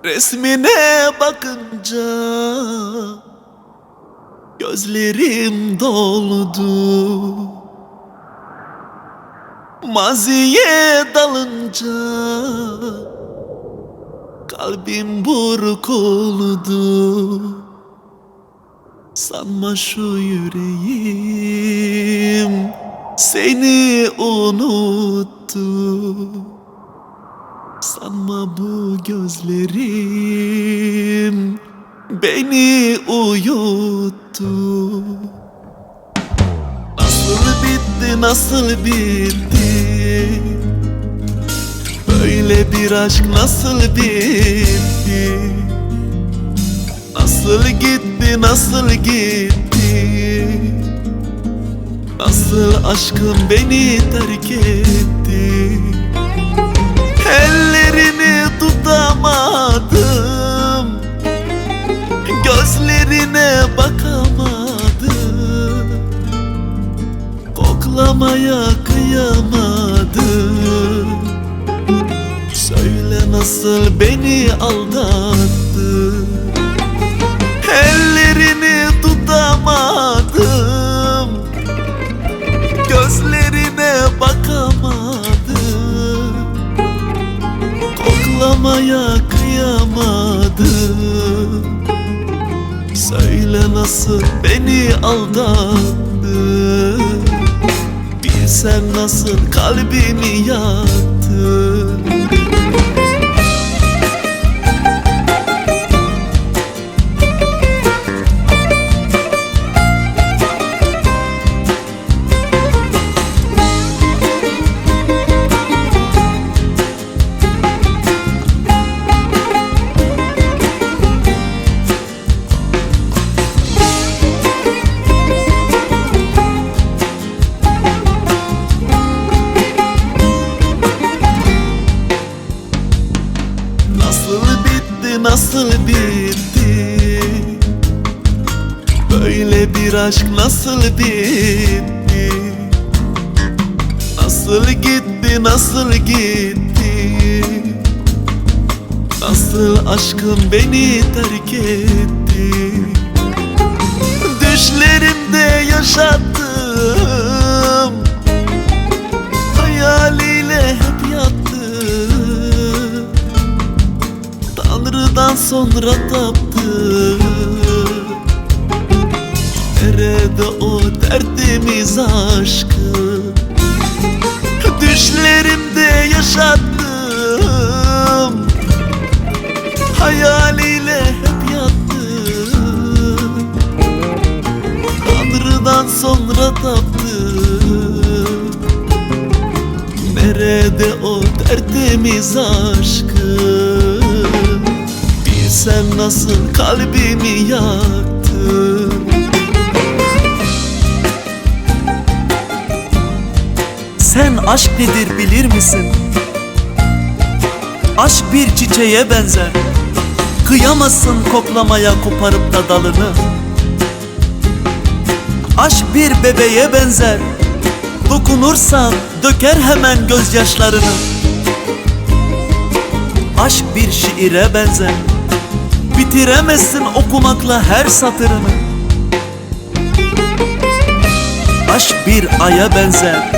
Resmine bakınca gözlerim doldu. Maziye dalınca kalbim burkuldu. Sanma şu yüreğim seni unuttu. Sanma bu gözlerim beni uyuttu. Nasıl bitti, nasıl bitti? Böyle bir aşk nasıl bitti? Nasıl gitti, nasıl gitti? Nasıl aşkım beni terk etti? Ellerini tutamadım, gözlerine bakamadım, koklamaya kıyamadım. Söyle nasıl beni aldattı? Ellerini tutamadım, gözlerine bakamadım, koklamaya kıyamadım. Söyle nasıl beni aldattı? Bilsen nasıl kalbimi yaktı. Nasıl bitti? Böyle bir aşk nasıl bitti? Nasıl gitti, nasıl gitti? Nasıl aşkım beni terk etti? Düşlerimde yaşattım, hayaliyle hep yattım. Tanrı'dan sonra taptım. Nerede o tertemiz aşkı? Düşlerimde yaşattım, hayaliyle hep yattım. Tanrı'dan sonra taptım. Nerede o tertemiz aşkı? Bilsen nasıl kalbimi yaktı. Sen aşk nedir bilir misin? Aşk bir çiçeğe benzer. Kıyamazsın koklamaya koparıp da dalını. Aşk bir bebeğe benzer. Dokunursan döker hemen gözyaşlarını. Aşk bir şiire benzer. Bitiremezsin okumakla her satırını. Aşk bir aya benzer.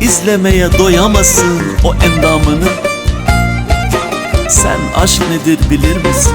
İzlemeye doyamazsın o endamını. Sen aşk nedir bilir misin?